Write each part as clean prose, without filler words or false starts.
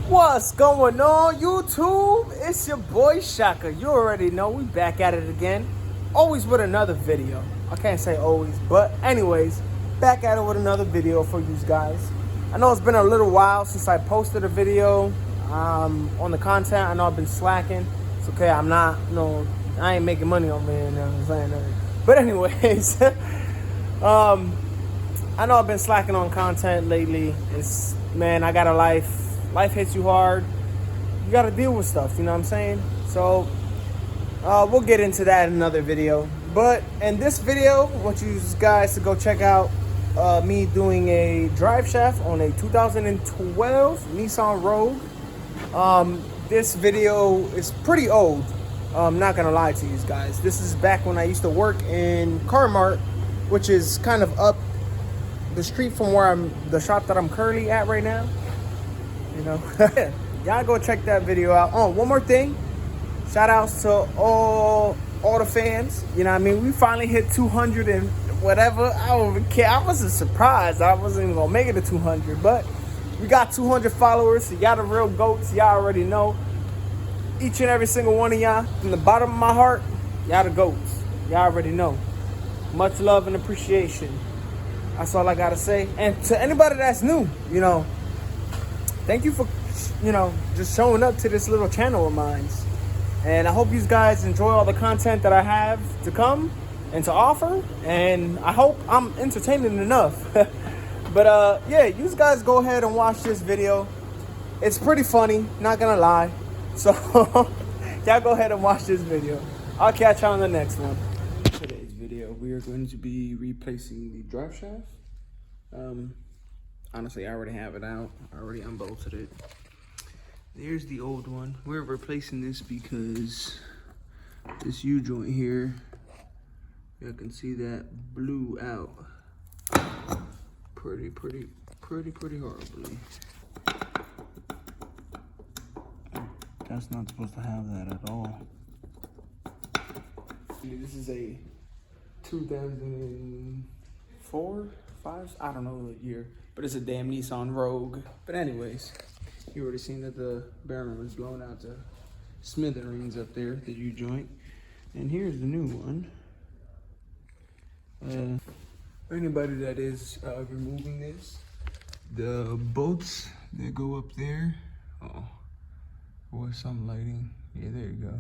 What's going on, YouTube? It's your boy Shaka. You already know we back at it again. Always with another video. I can't say always, but anyways, back at it with another video for you guys. I know it's been a little while since I posted a video on the content. I know I've been slacking. It's okay. I'm not, I ain't making money on me. You know what I'm saying? But anyways, I know I've been slacking on content lately. Man, I got a life. Life hits you hard. You got to deal with stuff, you know what I'm saying? So, we'll get into that in another video. But in this video, I want you guys to go check out me doing a drive shaft on a 2012 Nissan Rogue. This video is pretty old. I'm not going to lie to you guys. This is back when I used to work in Car-Mart, which is kind of up the street from where the shop that I'm currently at right now. You know, y'all go check that video out. Oh, one more thing. Shout outs to all the fans. You know what I mean? We finally hit 200 and whatever. I don't even care. I wasn't surprised. I wasn't even gonna make it to 200, but we got 200 followers. So y'all the real goats. Y'all already know. Each and every single one of y'all, from the bottom of my heart, y'all the goats. Y'all already know. Much love and appreciation. That's all I gotta say. And to anybody that's new, thank you for, just showing up to this little channel of mine. And I hope you guys enjoy all the content that I have to come and to offer. And I hope I'm entertaining enough. But yeah, you guys go ahead and watch this video. It's pretty funny, not gonna lie. So y'all go ahead and watch this video. I'll catch you on the next one. Today's video, we are going to be replacing the drive shaft. Honestly, I already have it out. I already unbolted it. There's the old one. We're replacing this because this U-joint here, you can see that blew out pretty horribly. That's not supposed to have that at all. This is a 2004, 5, I don't know the year, but it's a damn Nissan Rogue. But anyways, you already seen that the bearing was blown out to smithereens up there, the U-joint. And here's the new one. Anybody that is removing this, the bolts that go up there, what's some lighting? Yeah, there you go.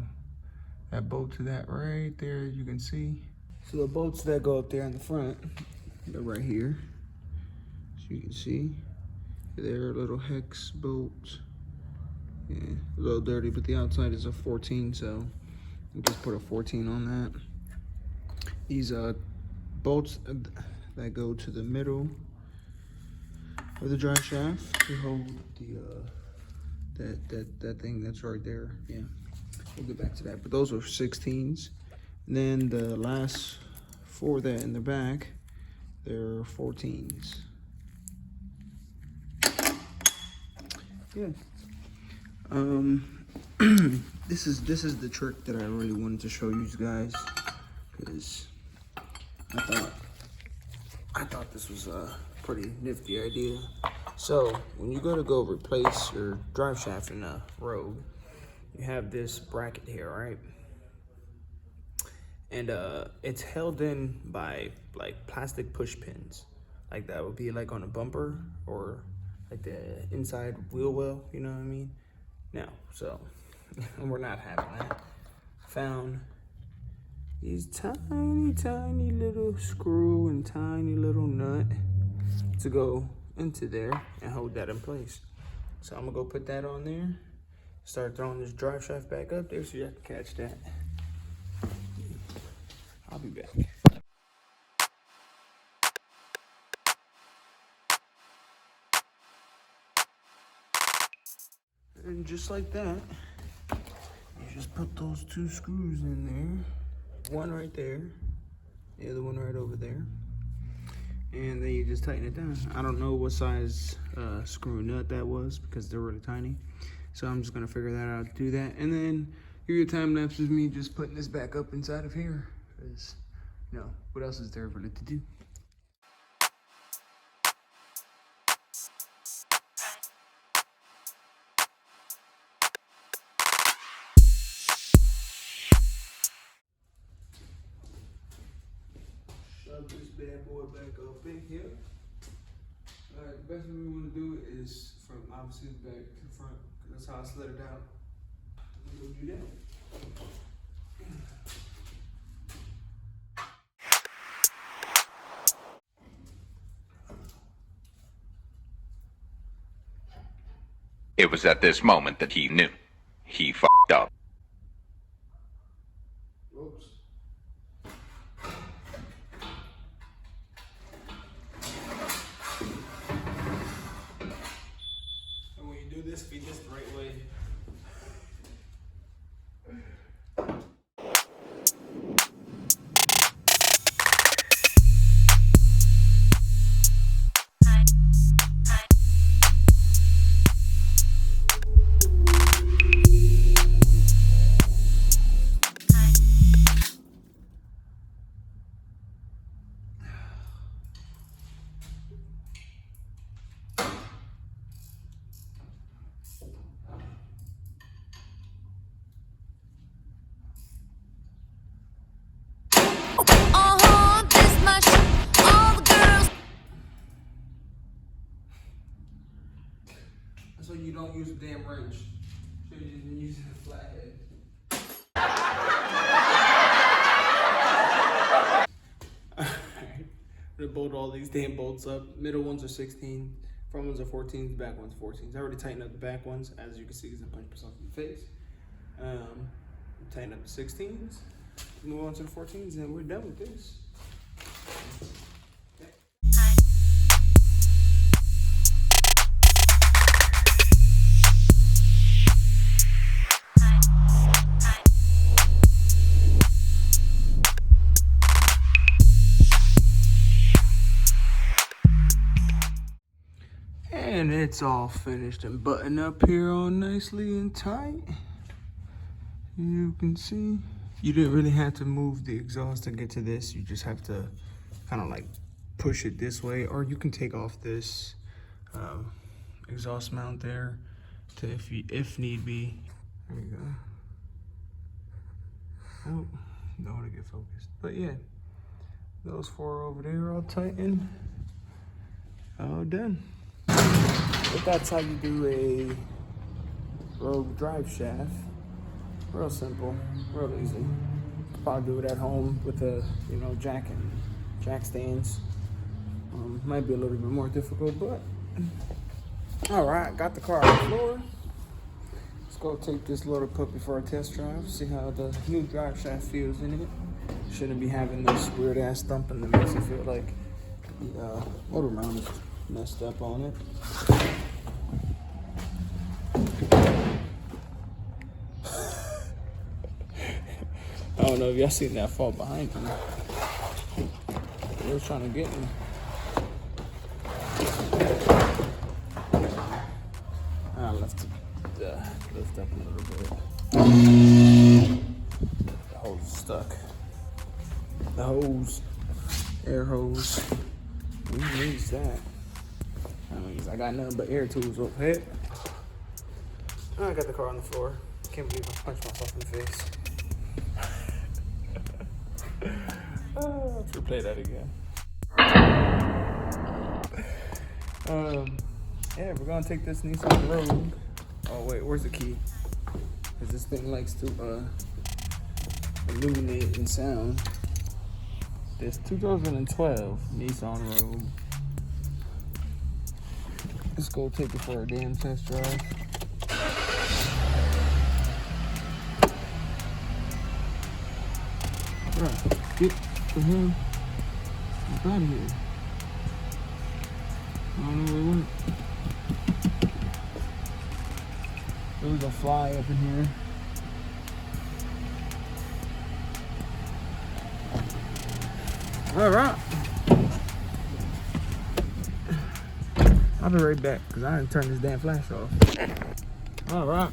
That bolt to that right there, you can see. So the bolts that go up there in the front, they're right here. So you can see, they're little hex bolts. Yeah, a little dirty, but the outside is a 14, so we just put a 14 on that. These bolts that go to the middle of the drive shaft to hold the that thing that's right there. Yeah, we'll get back to that. But those are 16s. And then the last four that in the back, they're 14s. Yeah. This is the trick that I really wanted to show you guys, because I thought this was a pretty nifty idea. So when you go replace your drive shaft in a Rogue, you have this bracket here, right? And it's held in by like plastic push pins, like that would be like on a bumper or like the inside wheel well, you know what I mean? No, so we're not having that. Found these tiny little screw and tiny little nut to go into there and hold that in place. So I'm gonna go put that on there, start throwing this drive shaft back up there so you can catch that. I'll be back. And just like that, you just put those two screws in there. One right there, the other one right over there. And then you just tighten it down. I don't know what size screw nut that was because they're really tiny. So I'm just gonna figure that out, do that. And then here your time lapse is me just putting this back up inside of here. Because, what else is there really to do? bad boy back up in here. Alright, the best way we want to do it is from obviously the back to the front, because that's how I slid it out. We'll do that. It was at this moment that he knew. He fucked up. Oops. And when you do this, feed this the right way. This much, all the girls. So you don't use a damn wrench. So you just use a flathead. Alright. I'm gonna bolt all these damn bolts up. Middle ones are 16, front ones are 14s, back ones 14s. I already tightened up the back ones, as you can see, because I punched myself in the face. Tighten up the 16s, move on to the 14s, and we're done with this. And it's all finished and buttoned up here all nicely and tight. You can see, you didn't really have to move the exhaust to get to this. You just have to kind of like push it this way, or you can take off this exhaust mount there to if need be. There you go. Oh, don't want to get focused. But yeah, those four over there all tightened, all done. But that's how you do a Rogue drive shaft. Real simple, real easy. Probably do it at home with a, jack and jack stands. Might be a little bit more difficult, but all right, got the car on the floor. Let's go take this little puppy for a test drive, see how the new drive shaft feels in it. Shouldn't be having this weird ass thumping that makes it feel like the motor mount is messed up on it. I don't know if y'all seen that fall behind me. They was trying to get me. I left it lift up a little bit. The hose is stuck. The hose, air hose. Who needs that? I got nothing but air tools up here. I got the car on the floor. Can't believe I punched myself in the face. Let's replay that again. Yeah, we're gonna take this Nissan Rogue. Oh wait, where's the key? Cause this thing likes to illuminate and sound. This 2012 Nissan Rogue. Let's go take it for a damn test drive. Right, get the hell out of here. I don't know where it went. There was a fly up in here. All right. I'll be right back because I didn't turn this damn flash off. All right.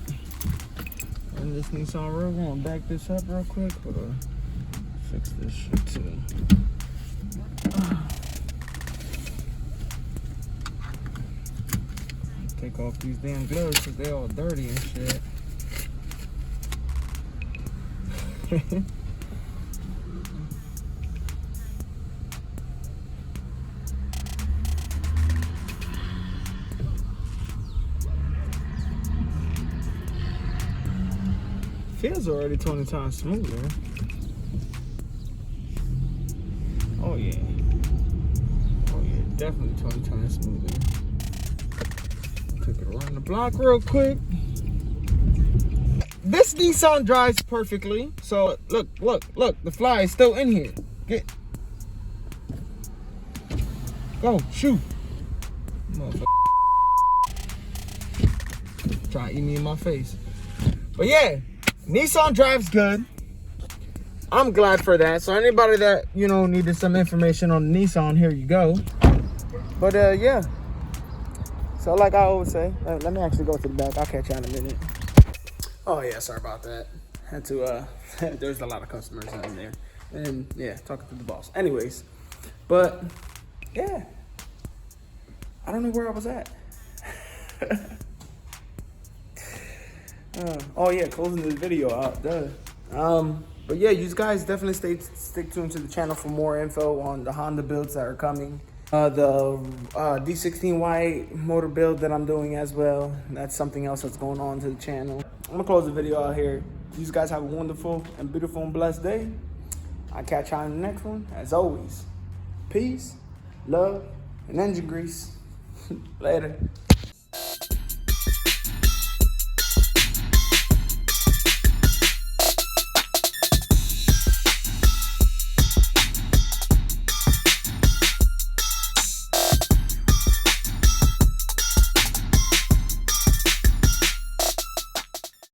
And this Nissan Rogue, I'm gonna back this up real quick. Fix this shit too. Take off these damn gloves because they all dirty and shit. feels already 20 times smoother. Oh yeah. Oh yeah, definitely 20 times smoother. Take it around the block real quick. This Nissan drives perfectly. So look, the fly is still in here. Go, shoot. Motherfucker. Try to eat me in my face. But yeah, Nissan drives good. I'm glad for that. So anybody that, you know, needed some information on Nissan, here you go. But yeah. So like I always say, let me actually go to the back. I'll catch you in a minute. Oh yeah, sorry about that. Had to there's a lot of customers in there. And yeah, talking to the boss. Anyways, but yeah. I don't know where I was at. Oh yeah, closing this video out. But yeah, you guys definitely stick tuned to the channel for more info on the Honda builds that are coming. The D16Y motor build that I'm doing as well. That's something else that's going on to the channel. I'm gonna close the video out here. You guys have a wonderful and beautiful and blessed day. I'll catch you on the next one. As always, peace, love, and engine grease. Later.